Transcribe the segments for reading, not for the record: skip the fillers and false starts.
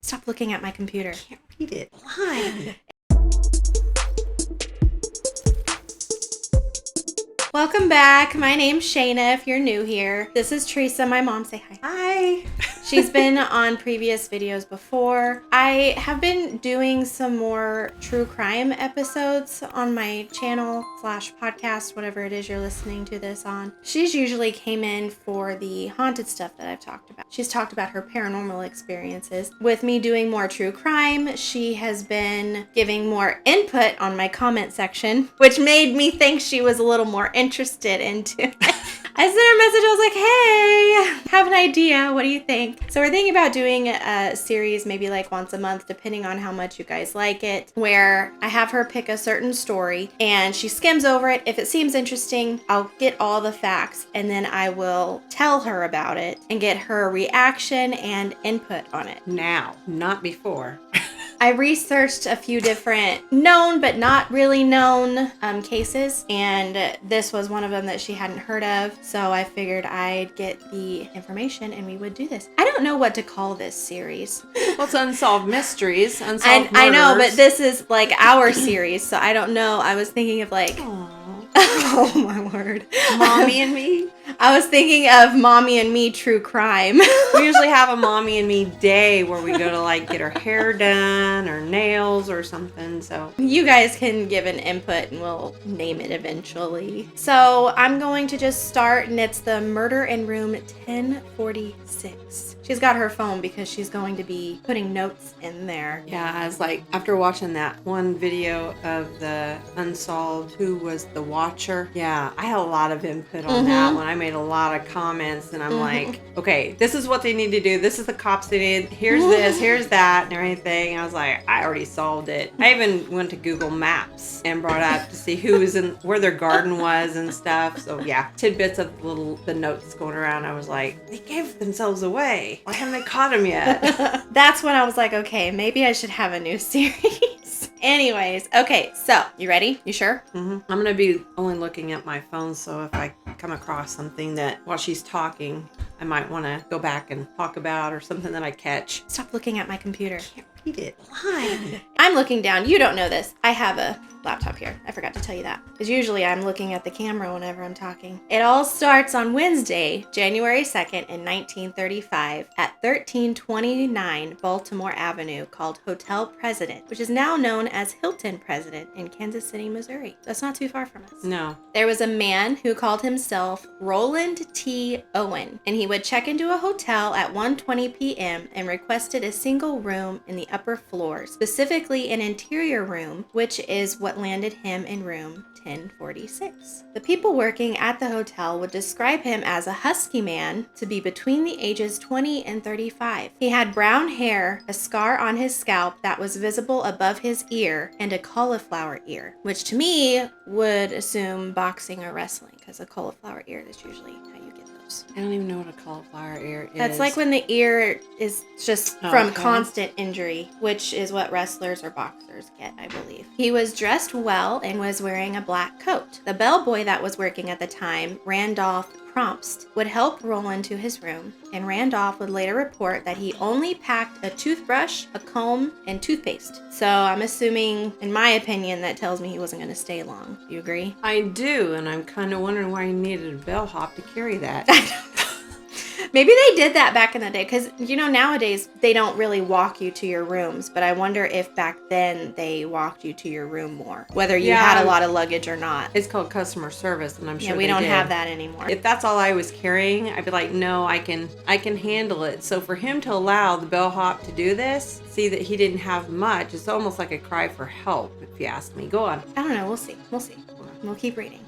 Stop looking at my computer. I can't read it. Blind. Welcome back. My name's Shayna if you're new here. This is Teresa, my mom. Say hi. Hi. She's been on previous videos before. I have been doing some more true crime episodes on my channel / podcast, whatever it is you're listening to this on. She's usually came in for the haunted stuff that I've talked about. She's talked about her paranormal experiences. With me doing more true crime, she has been giving more input on my comment section, which made me think she was a little more interested into it. I sent her a message. I was like, hey, have an idea. What do you think? So we're thinking about doing a series maybe like once a month, depending on how much you guys like it, where I have her pick a certain story and she skims over it. If it seems interesting, I'll get all the facts and then I will tell her about it and get her reaction and input on it. Now, not before. I researched a few different known but not really known cases, and this was one of them that she hadn't heard of, so I figured I'd get the information and we would do this. I don't know what to call this series. Well, it's Unsolved Mysteries, Unsolved Murders. I know, but this is like our series, so I don't know. I was thinking of like... Aww. Oh my word. Mommy and Me. I was thinking of Mommy and Me True Crime. We usually have a Mommy and Me day where we go to like get our hair done or nails or something, so. You guys can give an input and we'll name it eventually. So I'm going to just start, and it's the Murder in Room 1046. She's got her phone because she's going to be putting notes in there. Yeah, I was like, after watching that one video of the Unsolved, who was the watcher? Yeah, I had a lot of input on that one. I made a lot of comments, and I'm like, okay, this is what they need to do. This is the cops they need. Here's this, here's that, and everything. And I was like, I already solved it. I even went to Google Maps and brought up to see who was in, where their garden was and stuff. So yeah, tidbits of the notes going around. I was like, they gave themselves away. Why haven't they caught him yet? That's when I was like, okay, maybe I should have a new series. Anyways, okay, so you ready? You sure? I'm going to be only looking at my phone, so if I come across something that while she's talking, I might want to go back and talk about, or something that I catch. Stop looking at my computer. I can't read it. Blind. I'm looking down. You don't know this. I have a laptop here. I forgot to tell you that. Because usually I'm looking at the camera whenever I'm talking. It all starts on Wednesday, January 2nd in 1935 at 1329 Baltimore Avenue, called Hotel President, which is now known as Hilton President in Kansas City, Missouri. That's not too far from us. No. There was a man who called himself Roland T Owen, and he would check into a hotel at 1:20 p.m. and requested a single room in the upper floor, specifically an interior room, which is what landed him in room 1046. The people working at the hotel would describe him as a husky man to be between the ages 20 and 35. He had brown hair, a scar on his scalp that was visible above his ear, and a cauliflower ear, which to me would assume boxing or wrestling, because a cauliflower ear is usually how you get those. I don't even know what a cauliflower ear is. That's like when the ear is just from constant injury, which is what wrestlers or boxers get, I believe. He was dressed well and was wearing a black coat. The bellboy that was working at the time, Randolph Prompst, would help Roland to his room, and Randolph would later report that he only packed a toothbrush, a comb, and toothpaste. So I'm assuming, in my opinion, that tells me he wasn't going to stay long. Do you agree? I do, and I'm kind of wondering why you needed a bellhop to carry that. Maybe they did that back in the day, because, you know, nowadays they don't really walk you to your rooms, but I wonder if back then they walked you to your room more, whether you had a lot of luggage or not. It's called customer service, and I'm sure we don't have that anymore. If that's all I was carrying, I'd be like, no, I can handle it. So for him to allow the bellhop to do this, see that he didn't have much, it's almost like a cry for help, if you ask me. Go on. I don't know. We'll see. We'll keep reading.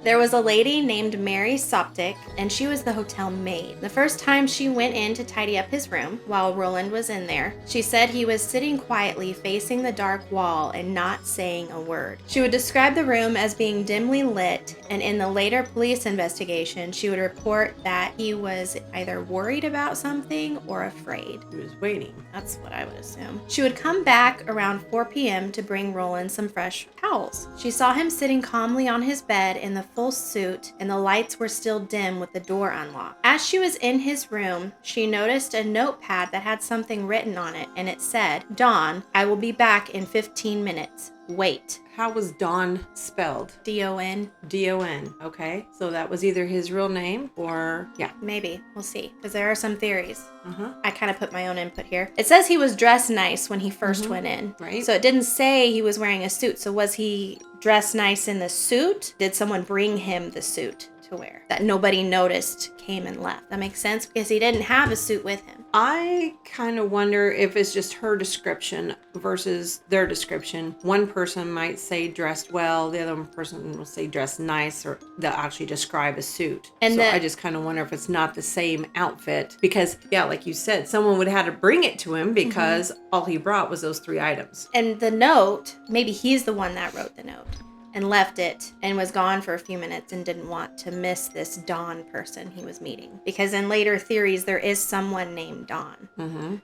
There was a lady named Mary Soptic, and she was the hotel maid. The first time she went in to tidy up his room while Roland was in there, she said he was sitting quietly facing the dark wall and not saying a word. She would describe the room as being dimly lit, and in the later police investigation, she would report that he was either worried about something or afraid. He was waiting. That's what I would assume. She would come back around 4 p.m. to bring Roland some fresh towels. She saw him sitting calmly on his bed in the full suit and the lights were still dim with the door unlocked. As she was in his room, she noticed a notepad that had something written on it, and it said, "Dawn, I will be back in 15 minutes. Wait." How was Don spelled? D-O-N. D-O-N. Okay. So that was either his real name or, yeah. Maybe. We'll see. Because there are some theories. Uh-huh. I kind of put my own input here. It says he was dressed nice when he first went in. Right. So it didn't say he was wearing a suit. So was he dressed nice in the suit? Did someone bring him the suit to wear that nobody noticed came and left? That makes sense because he didn't have a suit with him. I kind of wonder if it's just her description versus their description. One person might say dressed well, the other person will say dressed nice, or they'll actually describe a suit. And so I just kind of wonder if it's not the same outfit because, yeah, like you said, someone would have had to bring it to him because all he brought was those 3 items. And the note, maybe he's the one that wrote the note and left it and was gone for a few minutes and didn't want to miss this Dawn person he was meeting. Because in later theories, there is someone named Dawn.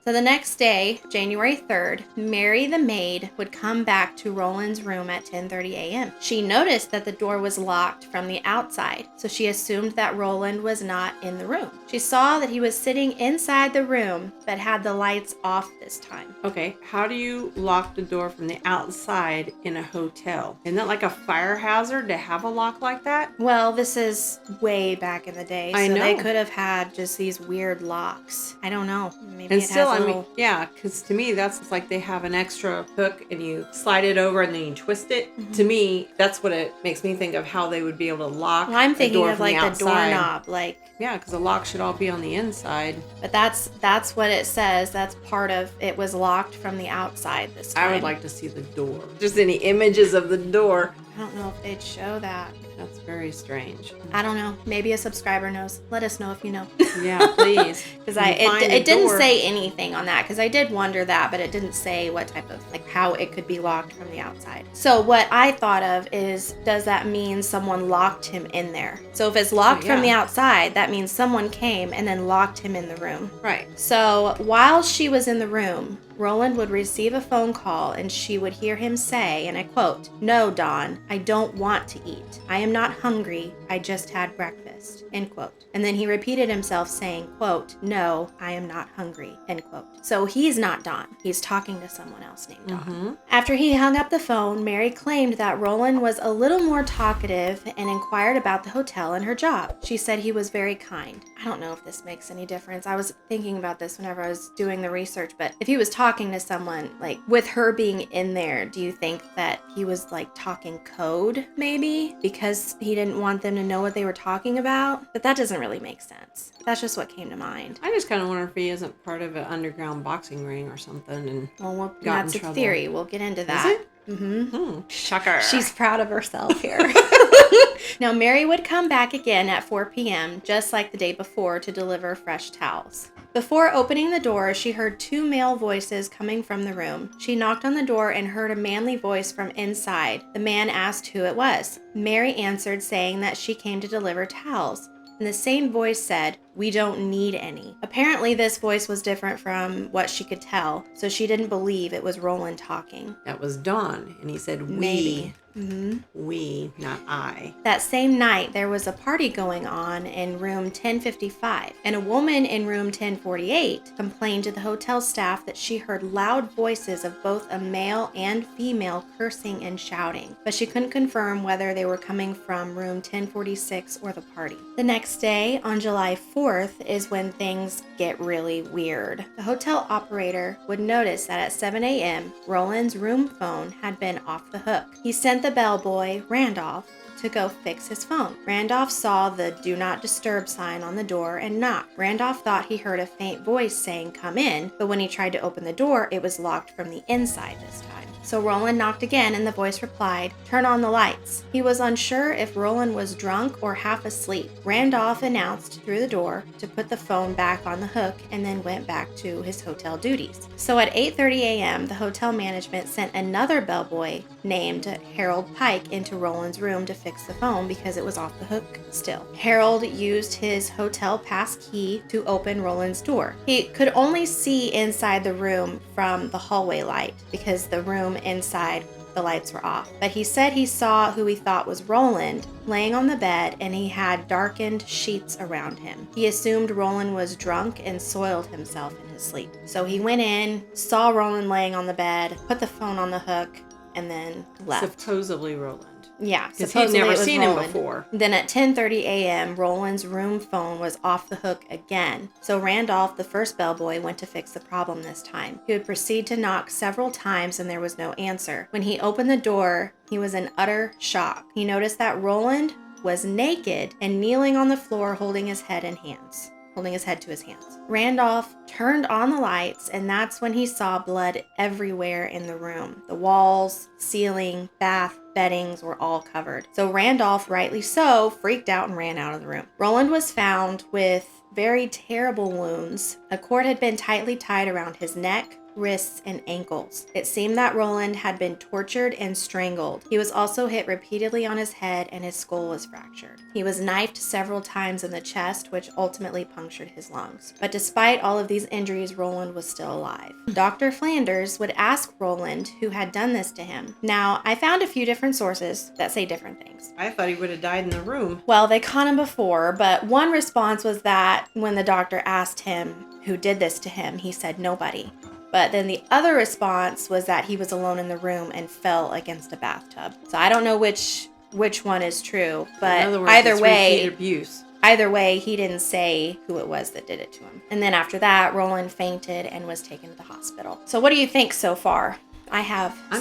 So the next day, January 3rd, Mary the maid would come back to Roland's room at 10:30 a.m. She noticed that the door was locked from the outside, so she assumed that Roland was not in the room. She saw that he was sitting inside the room, but had the lights off this time. Okay, how do you lock the door from the outside in a hotel? Isn't that like a fire hazard to have a lock like that? Well, this is way back in the day, so I know. they could have had just these weird locks. I don't know. Maybe And it still, has a I mean, little... yeah, because to me, that's like they have an extra hook and you slide it over and then you twist it. To me, that's what it makes me think of how they would be able to lock Well, I'm the thinking door of from like the the outside. doorknob, like... Yeah, because the lock should all be on the inside. But that's what it says. That's part of it was locked from the outside this time. I would like to see the door. Just any images of the door. I don't know if they'd show that. That's very strange. I don't know. Maybe a subscriber knows. Let us know if you know. Yeah, please. Because it didn't say anything on that. Because I did wonder that, but it didn't say what type of, like, how it could be locked from the outside. So what I thought of is, does that mean someone locked him in there? So if it's locked from the outside, that means someone came and then locked him in the room. Right. So while she was in the room, Roland would receive a phone call and she would hear him say, and I quote, "No, Dawn, I don't want to eat. I am not hungry. I just had breakfast," end quote. And then he repeated himself saying, quote, "No, I am not hungry," end quote. So he's not Dawn. He's talking to someone else named Dawn. After he hung up the phone, Mary claimed that Roland was a little more talkative and inquired about the hotel and her job. She said he was very kind. I don't know if this makes any difference. I was thinking about this whenever I was doing the research, but if he was talking to someone, like with her being in there, do you think that he was like talking code maybe because he didn't want them to know what they were talking about? But that doesn't really make sense. That's just what came to mind. I just kind of wonder if he isn't part of an underground boxing ring or something and Well, got that's in a trouble. theory. We'll get into that. Is it? Shocker. She's proud of herself here. Now, Mary would come back again at 4 p.m., just like the day before, to deliver fresh towels. Before opening the door, she heard 2 male voices coming from the room. She knocked on the door and heard a manly voice from inside. The man asked who it was. Mary answered, saying that she came to deliver towels. And the same voice said, "We don't need any." Apparently, this voice was different from what she could tell, so she didn't believe it was Roland talking. That was Dawn, and he said, "We." Maybe. We, not I. That same night, there was a party going on in room 1055, and a woman in room 1048 complained to the hotel staff that she heard loud voices of both a male and female cursing and shouting, but she couldn't confirm whether they were coming from room 1046 or the party. The next day, on July 4th, is when things get really weird. The hotel operator would notice that at 7 a.m., Roland's room phone had been off the hook. He sent the bellboy, Randolph, to go fix his phone. Randolph saw the "Do Not Disturb" sign on the door and knocked. Randolph thought he heard a faint voice saying, "Come in," but when he tried to open the door, it was locked from the inside this time. So Roland knocked again and the voice replied, "Turn on the lights." He was unsure if Roland was drunk or half asleep. Randolph announced through the door to put the phone back on the hook and then went back to his hotel duties. So at 8:30 a.m., the hotel management sent another bellboy named Harold Pike into Roland's room to fix the phone because it was off the hook still. Harold used his hotel pass key to open Roland's door. He could only see inside the room from the hallway light because the room inside the lights were off. But he said he saw who he thought was Roland laying on the bed, and he had darkened sheets around him. He assumed Roland was drunk and soiled himself in his sleep. So he went in, saw Roland laying on the bed, put the phone on the hook, and then left. Supposedly Roland. Yeah, Because supposedly he'd never it was seen Roland. him before. Then at 10:30 a.m., Roland's room phone was off the hook again. So Randolph, the first bellboy, went to fix the problem this time. He would proceed to knock several times and there was no answer. When he opened the door, he was in utter shock. He noticed that Roland was naked and kneeling on the floor holding his head to his hands. Randolph turned on the lights, and that's when he saw blood everywhere in the room. The walls, ceiling, bath, beddings were all covered. So Randolph, rightly so, freaked out and ran out of the room. Roland was found with very terrible wounds. A cord had been tightly tied around his neck, wrists, and ankles. It seemed that Roland had been tortured and strangled. He was also hit repeatedly on his head and his skull was fractured. He was knifed several times in the chest, which ultimately punctured his lungs. But despite all of these injuries, Roland was still alive. Dr. Flanders would ask Roland who had done this to him. Now, I found a few different sources that say different things. I thought he would have died in the room. Well, they caught him before, but one response was that when the doctor asked him who did this to him, he said nobody. But then the other response was that he was alone in the room and fell against a bathtub. So I don't know which one is true, but in other words, either it's way, repeated abuse. Either way, he didn't say who it was that did it to him. And then after that, Roland fainted and was taken to the hospital. So what do you think so far? I'm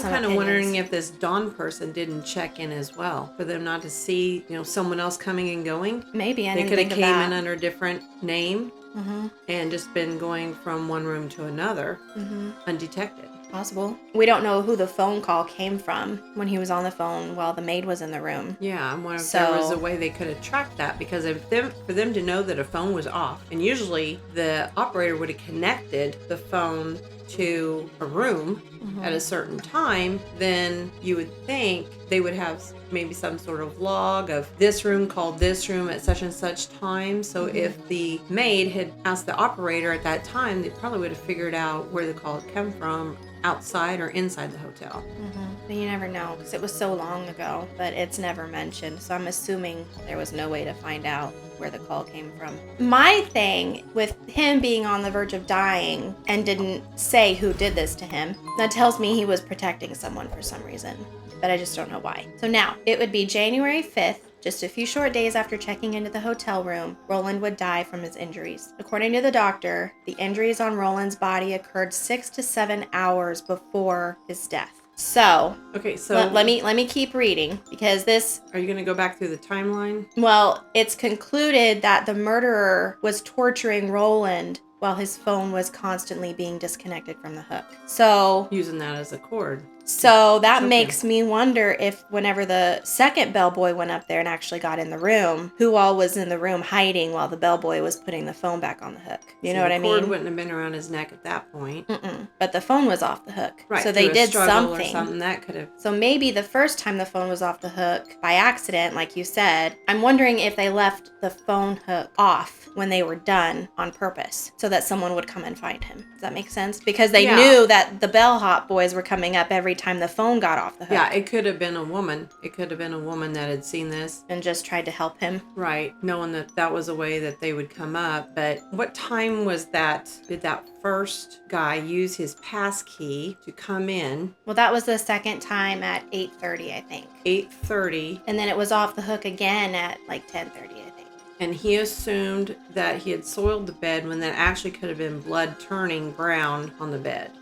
kind of wondering if this Dawn person didn't check in as well, for them not to see, someone else coming and going. Maybe they could have came in under a different name and just been going from one room to another undetected. Possible. We don't know who the phone call came from when he was on the phone while the maid was in the room. Yeah, I'm wondering if there was a way they could have tracked that, because for them to know that a phone was off, and usually the operator would have connected the phone to a room at a certain time, then you would think they would have maybe some sort of log of this room called this room at such and such time. So if the maid had asked the operator at that time, they probably would have figured out where the call had come from, outside or inside the hotel. But you never know, because it was so long ago, but it's never mentioned. So I'm assuming there was no way to find out where the call came from. My thing with him being on the verge of dying and didn't say who did this to him, that tells me he was protecting someone for some reason, but I just don't know why. So now, it would be January 5th, just a few short days after checking into the hotel room, Roland would die from his injuries. According to the doctor, the injuries on Roland's body occurred 6 to 7 hours before his death. So, okay, so let me keep reading, because this... Are you going to go back through the timeline? Well, it's concluded that the murderer was torturing Roland while his phone was constantly being disconnected from the hook. So... Using that as a cord. So that makes me wonder if whenever the second bellboy went up there and actually got in the room, who all was in the room hiding while the bellboy was putting the phone back on the hook. You know what I mean? The cord wouldn't have been around his neck at that point. But the phone was off the hook. Right. So they did something. Or something that could have. So maybe the first time the phone was off the hook by accident, like you said, I'm wondering if they left the phone hook off when they were done on purpose so that someone would come and find him. Does that make sense? Because they knew that the bellhop boys were coming up every time the phone got off the hook. Yeah, it could have been a woman. It could have been a woman that had seen this and just tried to help him. Right, knowing that was a way that they would come up. But what time was that? Did that first guy use his pass key to come in? Well, that was the second time at 8:30, I think. 8:30. And then it was off the hook again at like 10:30, I think. And he assumed that he had soiled the bed when that actually could have been blood turning brown on the bed.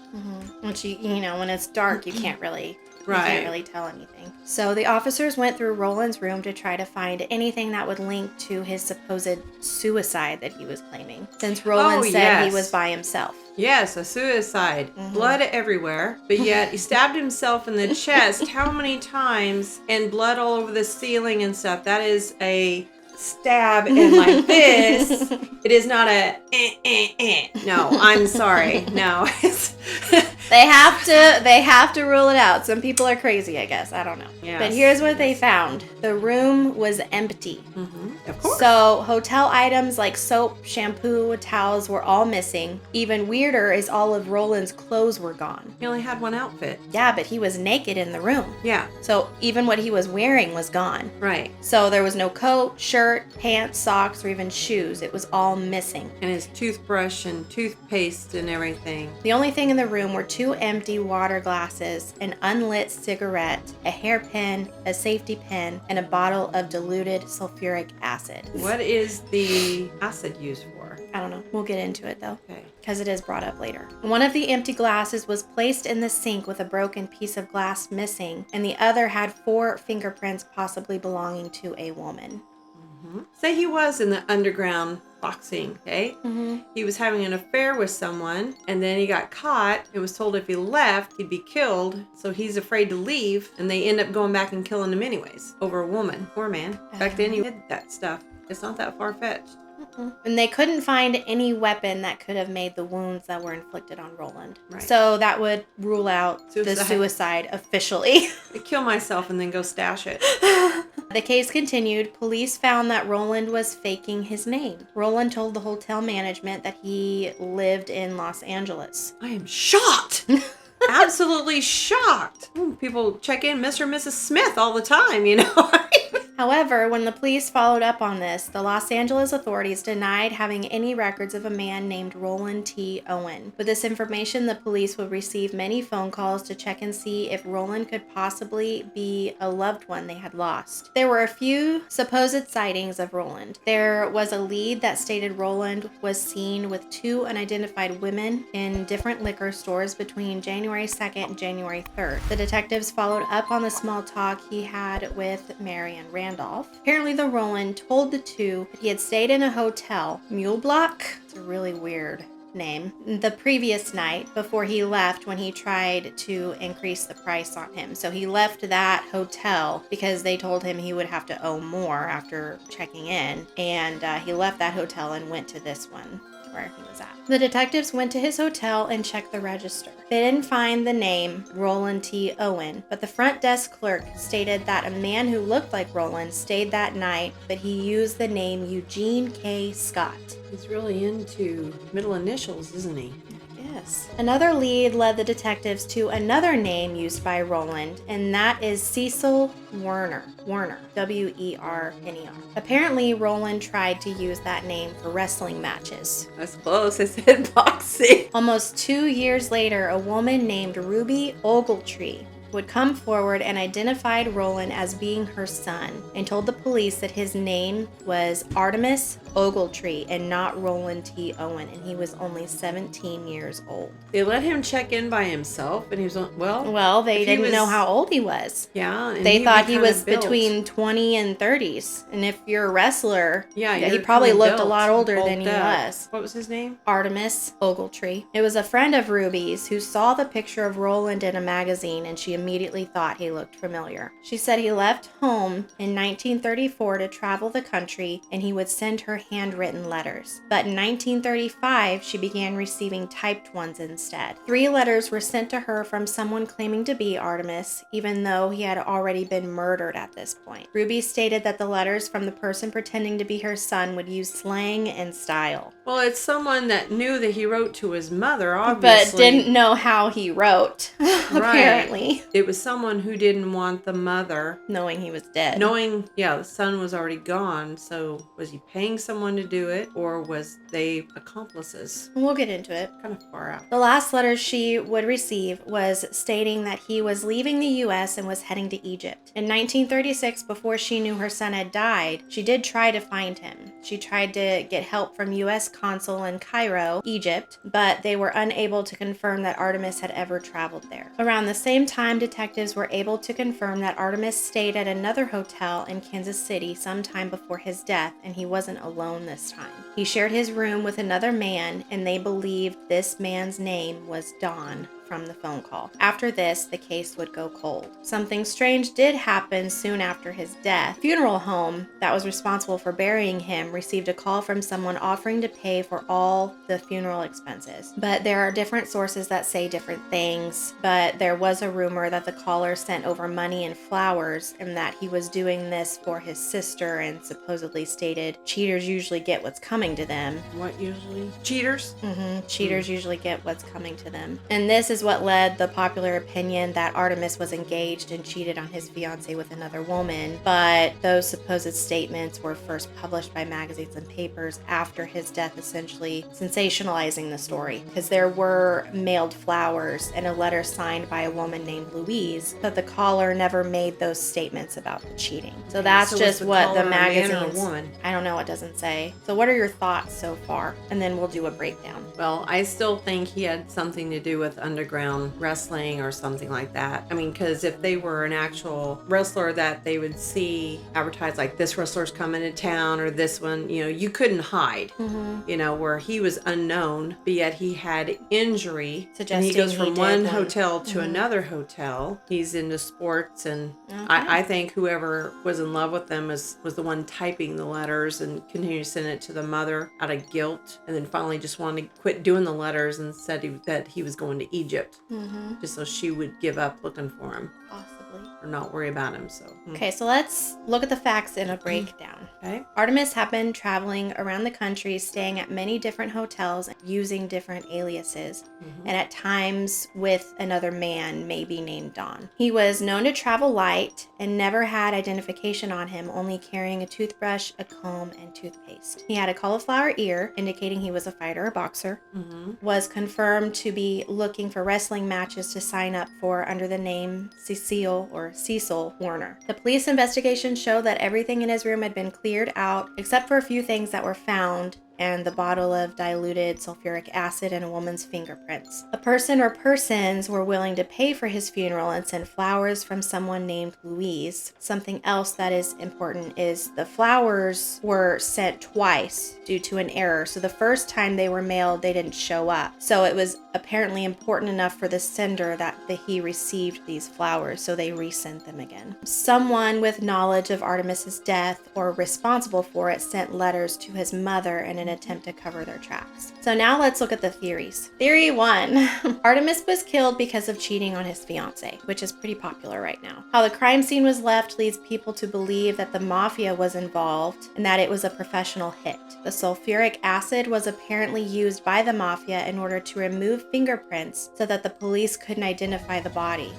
Which, when it's dark, you can't really tell anything. So the officers went through Roland's room to try to find anything that would link to his supposed suicide that he was claiming, since Roland said he was by himself. Yes, a suicide. Blood everywhere, but yet he stabbed himself in the chest how many times, and blood all over the ceiling and stuff. That is a stab in like this. It is not a No, I'm sorry. No. They have to rule it out. Some people are crazy, I guess. I don't know. Yes, But here's what they found. The room was empty. Of course. So hotel items like soap, shampoo, towels were all missing. Even weirder is all of Roland's clothes were gone. He only had one outfit. Yeah, but he was naked in the room. Yeah. So even what he was wearing was gone. Right. So there was no coat, shirt, pants, socks, or even shoes. It was all missing. And his toothbrush and toothpaste and everything. The only thing in the room were 2 empty water glasses, an unlit cigarette, a hairpin, a safety pin, and a bottle of diluted sulfuric acid. What is the acid used for? I don't know. We'll get into it though. Okay. Because it is brought up later. One of the empty glasses was placed in the sink with a broken piece of glass missing, and the other had 4 fingerprints possibly belonging to a woman. Say he was in the underground boxing, okay? He was having an affair with someone, and then he got caught and was told if he left, he'd be killed. So he's afraid to leave, and they end up going back and killing him anyways over a woman or man. Back then, you did that stuff. It's not that far-fetched. And they couldn't find any weapon that could have made the wounds that were inflicted on Roland. Right. So that would rule out the suicide officially. I kill myself and then go stash it. The case continued. Police found that Roland was faking his name. Roland told the hotel management that he lived in Los Angeles. I am shocked. Absolutely shocked. People check in Mr. and Mrs. Smith all the time, you know. However, when the police followed up on this, the Los Angeles authorities denied having any records of a man named Roland T Owen. With this information, the police would receive many phone calls to check and see if Roland could possibly be a loved one they had lost. There were a few supposed sightings of Roland. There was a lead that stated Roland was seen with 2 unidentified women in different liquor stores between January 2nd and January 3rd. The detectives followed up on the small talk he had with Mary and Randolph. Apparently, the Roland told the 2 that he had stayed in a hotel, Mule Block. It's a really weird name. The previous night before he left when he tried to increase the price on him. So he left that hotel because they told him he would have to owe more after checking in. And he left that hotel and went to this one where he was at. The detectives went to his hotel and checked the register. They didn't find the name Roland T Owen, but the front desk clerk stated that a man who looked like Roland stayed that night, but he used the name Eugene K. Scott. He's really into middle initials, isn't he? Yes. Another lead led the detectives to another name used by Roland, and that is Cecil Werner. W-E-R-N-E-R. Apparently, Roland tried to use that name for wrestling matches. That's close. I said boxing. Almost 2 years later, a woman named Ruby Ogletree would come forward and identified Roland as being her son and told the police that his name was Artemis Ogletree and not Roland T Owen, and he was only 17 years old. They let him check in by himself, and he was well, they didn't know how old he was. Yeah, and they thought he was between 20 and 30s, and if you're a wrestler, he probably looked a lot older than he was. What was his name? Artemis Ogletree. It was a friend of Ruby's who saw the picture of Roland in a magazine, and she immediately thought he looked familiar. She said he left home in 1934 to travel the country, and he would send her handwritten letters. But in 1935, she began receiving typed ones instead. 3 letters were sent to her from someone claiming to be Artemis, even though he had already been murdered at this point. Ruby stated that the letters from the person pretending to be her son would use slang and style. Well, it's someone that knew that he wrote to his mother, obviously. But didn't know how he wrote, apparently. It was someone who didn't want the mother knowing he was dead. Knowing, the son was already gone. So was he paying someone to do it, or was they accomplices? We'll get into it. Kind of far out. The last letter she would receive was stating that he was leaving the U.S. and was heading to Egypt. In 1936, before she knew her son had died, she did try to find him. She tried to get help from U.S. consul in Cairo, Egypt, but they were unable to confirm that Artemis had ever traveled there. Around the same time, detectives were able to confirm that Artemis stayed at another hotel in Kansas City sometime before his death, and he wasn't alone this time. He shared his room with another man, and they believed this man's name was Don from the phone call. After this, the case would go cold. Something strange did happen soon after his death. The funeral home that was responsible for burying him received a call from someone offering to pay for all the funeral expenses. But there are different sources that say different things. But there was a rumor that the caller sent over money and flowers and that he was doing this for his sister and supposedly stated cheaters usually get what's coming to them. What usually? Cheaters? Cheaters usually get what's coming to them. And this is what led the popular opinion that Artemis was engaged and cheated on his fiancée with another woman. But those supposed statements were first published by magazines and papers after his death, essentially sensationalizing the story. Because there were mailed flowers and a letter signed by a woman named Louise, but the caller never made those statements about the cheating. So that's just what the magazines... I don't know, it doesn't say. So what are your thoughts so far? And then we'll do a breakdown. Well, I still think he had something to do with underground wrestling or something like that. I mean, because if they were an actual wrestler that they would see advertised like this wrestler's coming to town or this one, you couldn't hide, where he was unknown, but yet he had injury. Suggesting and he goes from one hotel to Mm-hmm. another hotel. He's into sports, and I think whoever was in love with them was the one typing the letters and continued to send it to the mother out of guilt, and then finally just wanted to quit doing the letters and said that he was going to Egypt, just so she would give up looking for him. Possibly. Or not worry about him. Okay, so let's look at the facts in a breakdown. Okay. Artemis had been traveling around the country, staying at many different hotels, using different aliases, and at times with another man, maybe named Don. He was known to travel light and never had identification on him, only carrying a toothbrush, a comb, and toothpaste. He had a cauliflower ear, indicating he was a fighter or boxer. Was confirmed to be looking for wrestling matches to sign up for under the name Cecil Warner. The police investigation showed that everything in his room had been cleared out except for a few things that were found and the bottle of diluted sulfuric acid and a woman's fingerprints. A person or persons were willing to pay for his funeral and send flowers from someone named Louise. Something else that is important is the flowers were sent twice due to an error. So the first time they were mailed, they didn't show up. So it was apparently important enough for the sender that he received these flowers, so they resent them again. Someone with knowledge of Artemis's death or responsible for it sent letters to his mother in an attempt to cover their tracks. So now let's look at the theories. Theory 1. Artemis was killed because of cheating on his fiancée, which is pretty popular right now. How the crime scene was left leads people to believe that the mafia was involved and that it was a professional hit. The sulfuric acid was apparently used by the mafia in order to remove fingerprints so that the police couldn't identify the body.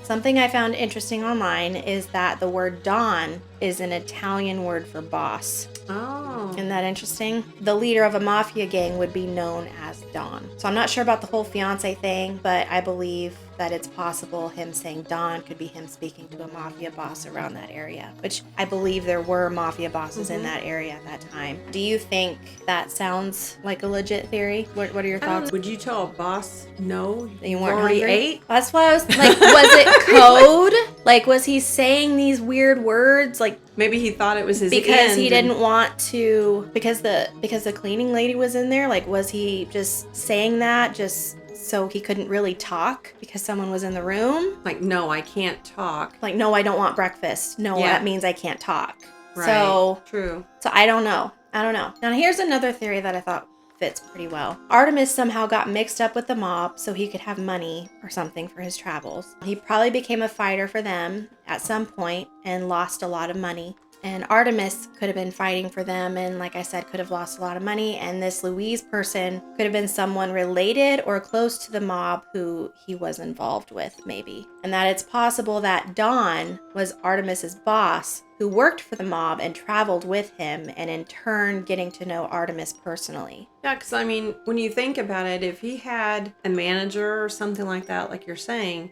Something I found interesting online is that the word Don is an Italian word for boss. Oh. Isn't that interesting? The leader of a mafia gang would be known as Don. So I'm not sure about the whole fiance thing, but I believe that it's possible him saying Don could be him speaking to a mafia boss around that area, which I believe there were mafia bosses in that area at that time. Do you think that sounds like a legit theory? What are your thoughts? Would you tell a boss no? You weren't already hungry? ate? That's why I was like, was it code? Like, was he saying these weird words? Like, maybe he thought it was his because end he didn't want to, because the cleaning lady was in there. Like, was he just saying that just so he couldn't really talk because someone was in the room? Like, no, I can't talk. Like, no, I don't want breakfast. No, Yeah. that means I can't talk. Right. So True. I don't know. Now here's another theory that I thought fits pretty well. Artemis somehow got mixed up with the mob so he could have money or something for his travels. He probably became a fighter for them at some point and lost a lot of money. And Artemis could have been fighting for them and, like I said, could have lost a lot of money. And this Louise person could have been someone related or close to the mob who he was involved with, maybe. And that it's possible that Don was Artemis's boss who worked for the mob and traveled with him and in turn getting to know Artemis personally. Yeah, because I mean, when you think about it, if he had a manager or something like that, like you're saying,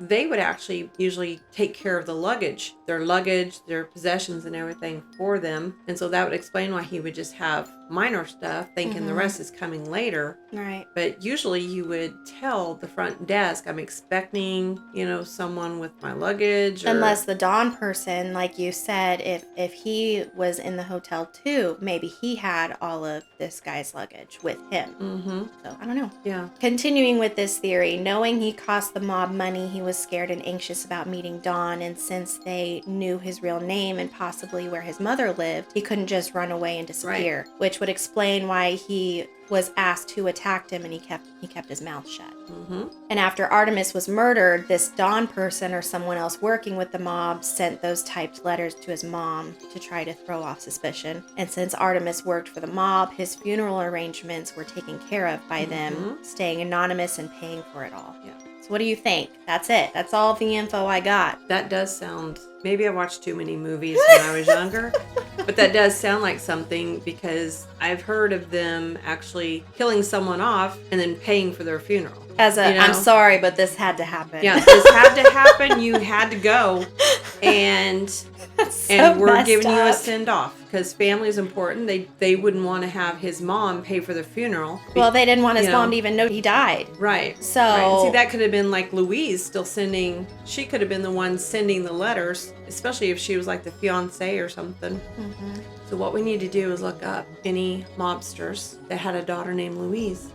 they would actually usually take care of the luggage, their possessions and everything for them. And so that would explain why he would just have minor stuff, thinking the rest is coming later. Right. But usually you would tell the front desk, I'm expecting, someone with my luggage. Unless the Dawn person, like you said, if he was in the hotel too, maybe he had all of this guy's luggage with him. Mm-hmm. So, I don't know. Yeah. Continuing with this theory, knowing he cost the mob money, he was scared and anxious about meeting Dawn, and since they knew his real name and possibly where his mother lived, he couldn't just run away and disappear, which would explain why he was asked who attacked him and he kept his mouth shut. Mm-hmm. And after Artemis was murdered, this Dawn person or someone else working with the mob sent those typed letters to his mom to try to throw off suspicion. And since Artemis worked for the mob, his funeral arrangements were taken care of by them, staying anonymous and paying for it all. Yeah. So what do you think? That's it. That's all the info I got. That does sound... Maybe I watched too many movies when I was younger, but that does sound like something because I've heard of them actually killing someone off and then paying for their funeral. I'm sorry, but this had to happen. Yeah, this had to happen. You had to go, and we're giving you a send off because family is important. They wouldn't want to have his mom pay for the funeral. Well, they didn't want his mom to even know he died. Right. So right. See, that could have been like Louise still sending. She could have been the one sending the letters, especially if she was like the fiance or something. Mm-hmm. So what we need to do is look up any mobsters that had a daughter named Louise.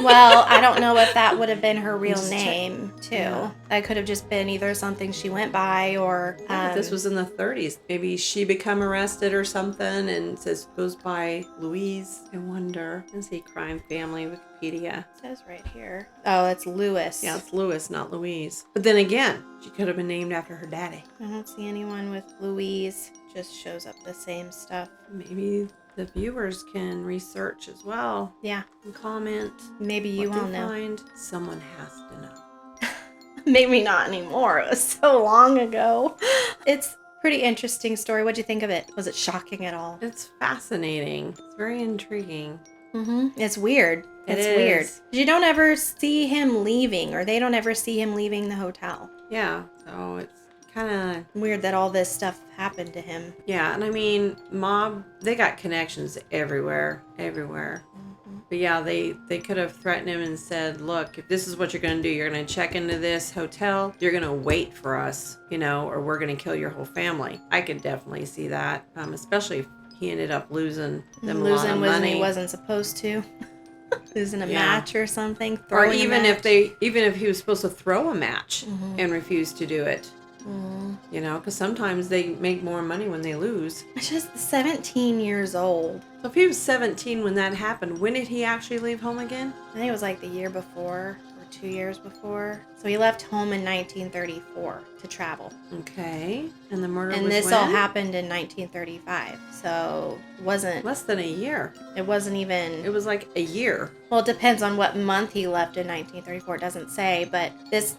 Well, I don't know if that would have been her real name, too. Yeah. That could have just been either something she went by or... If this was in the 30s. Maybe she become arrested or something and goes by Louise. I wonder. Let's see, crime family, Wikipedia. It says right here. Oh, it's Lewis. Yeah, it's Lewis, not Louise. But then again, she could have been named after her daddy. I don't see anyone with Louise. Just shows up the same stuff. Maybe the viewers can research as well. Yeah. And comment. Maybe you all know. Find. Someone has to know. Maybe not anymore. It was so long ago. It's a pretty interesting story. What'd you think of it? Was it shocking at all? It's fascinating. It's very intriguing. Mm-hmm. It's weird. It's weird. You don't ever see him leaving, or they don't ever see him leaving the hotel. Yeah. So it's kind of weird that all this stuff happened to him. Yeah, and I mean, mob, they got connections everywhere. But yeah, they could have threatened him and said, look, if this is what you're going to do, you're going to check into this hotel, you're going to wait for us, or we're going to kill your whole family. I could definitely see that, especially if he ended up losing them a lot of money. When he wasn't supposed to. Losing a match or something. Or even if he was supposed to throw a match and refused to do it. Because sometimes they make more money when they lose. It's just 17 years old. So if he was 17 when that happened, when did he actually leave home again? I think it was like the year before or 2 years before. So he left home in 1934 to travel. Okay. And the murder and was this when? all happened in 1935. So it wasn't... Less than a year. It wasn't even... It was like a year. Well, it depends on what month he left in 1934. It doesn't say, but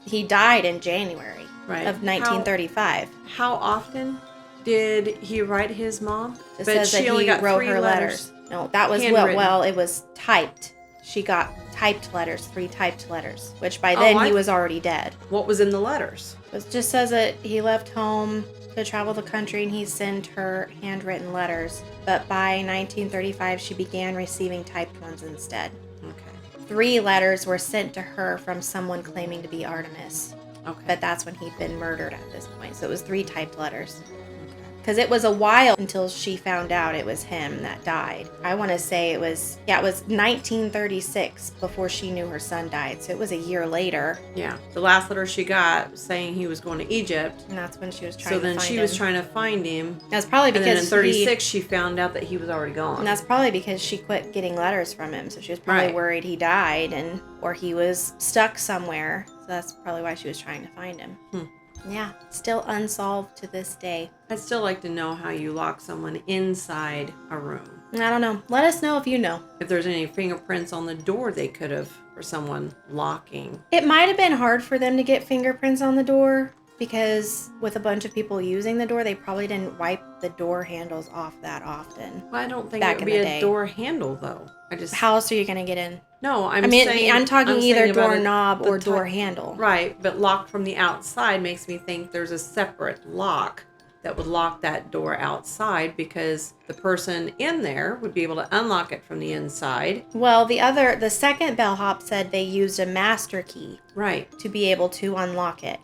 he died in January of 1935. How often did he write his mom? It says that he wrote her letters. No, that was it was typed. She got typed letters, 3 typed letters, which by then he was already dead. What was in the letters? It just says that he left home to travel the country and he sent her handwritten letters. But by 1935, she began receiving typed ones instead. Okay. 3 letters were sent to her from someone claiming to be Artemis. Okay. But that's when he'd been murdered at this point. So it was 3 typed letters. Because it was a while until she found out it was him that died. I want to say it was 1936 before she knew her son died. So it was a year later. Yeah. The last letter she got was saying he was going to Egypt. And that's when she was trying to find him. So then she was trying to find him. That's probably because and then in 36 she found out that he was already gone. And that's probably because she quit getting letters from him. So she was probably worried he died or he was stuck somewhere. So that's probably why she was trying to find him. Yeah, still unsolved to this day. I'd still like to know how you lock someone inside a room. I don't know. Let us know if you know. If there's any fingerprints on the door they could have for someone locking. It might have been hard for them to get fingerprints on the door because with a bunch of people using the door, they probably didn't wipe the door handles off that often. Well, I don't think it would be a door handle, though. How else are you going to get in? No, I'm talking either doorknob or door handle. Right, but locked from the outside makes me think there's a separate lock that would lock that door outside, because the person in there would be able to unlock it from the inside. Well, the second bellhop said they used a master key Right. to be able to unlock it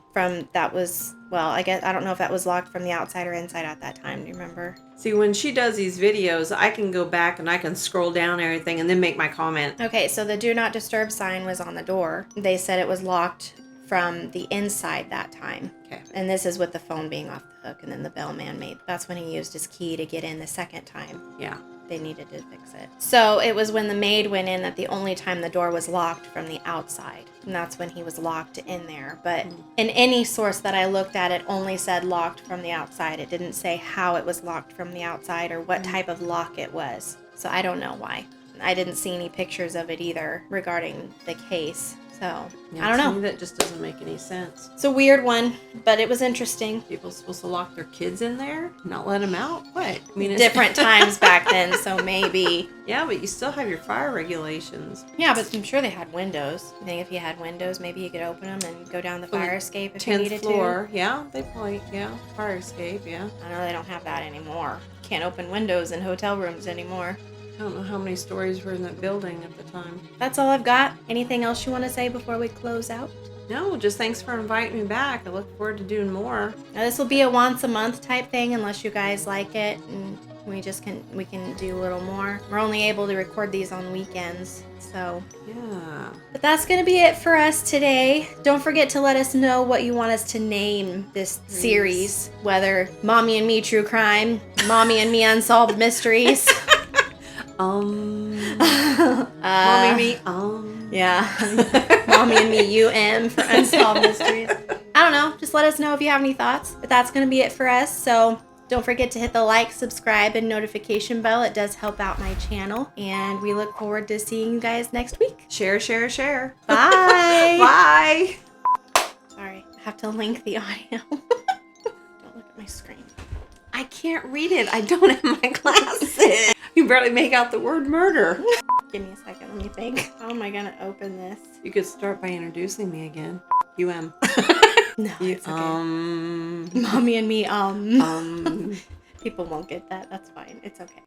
I guess, I don't know if that was locked from the outside or inside at that time. Do you remember? See, when she does these videos, I can go back and I can scroll down everything and then make my comment. Okay, so the do not disturb sign was on the door. They said it was locked from the inside that time. Okay. And this is with the phone being off the hook, and then the bellman that's when he used his key to get in the second time. Yeah. They needed to fix it. So it was when the maid went in that the only time the door was locked from the outside. And that's when he was locked in there. But in any source that I looked at, it only said locked from the outside. It didn't say how it was locked from the outside or what type of lock it was. So I don't know why. I didn't see any pictures of it either regarding the case. So, Yeah, I don't know. To me, that just doesn't make any sense. It's a weird one, but it was interesting. People supposed to lock their kids in there? Not let them out? What? I mean, it's Different times back then, so maybe. Yeah, but you still have your fire regulations. Yeah, but I'm sure they had windows. You think if you had windows, maybe you could open them and go down the fire escape if you needed 10th floor. Yeah, they probably, fire escape, yeah. I know they don't have that anymore. Can't open windows in hotel rooms anymore. I don't know how many stories were in that building at the time. That's all I've got. Anything else you want to say before we close out? No, just thanks for inviting me back. I look forward to doing more. Now, this will be a once a month type thing unless you guys like it, and we can do a little more. We're only able to record these on weekends, so. Yeah. But that's going to be it for us today. Don't forget to let us know what you want us to name this series, whether Mommy and Me True Crime, Mommy and Me Unsolved Mysteries. Mommy me, Yeah. Mommy and Me for Unsolved Mysteries. I don't know. Just let us know if you have any thoughts. But that's going to be it for us. So don't forget to hit the like, subscribe, and notification bell. It does help out my channel. And we look forward to seeing you guys next week. Share, share, share. Bye. Bye. Sorry. I have to link the audio. Don't look at my screen. I can't read it. I don't have my glasses. You barely make out the word murder. Give me a second. Let me think. How am I going to open this? You could start by introducing me again. No, it's okay. Mommy and Me, People won't get that. That's fine. It's okay.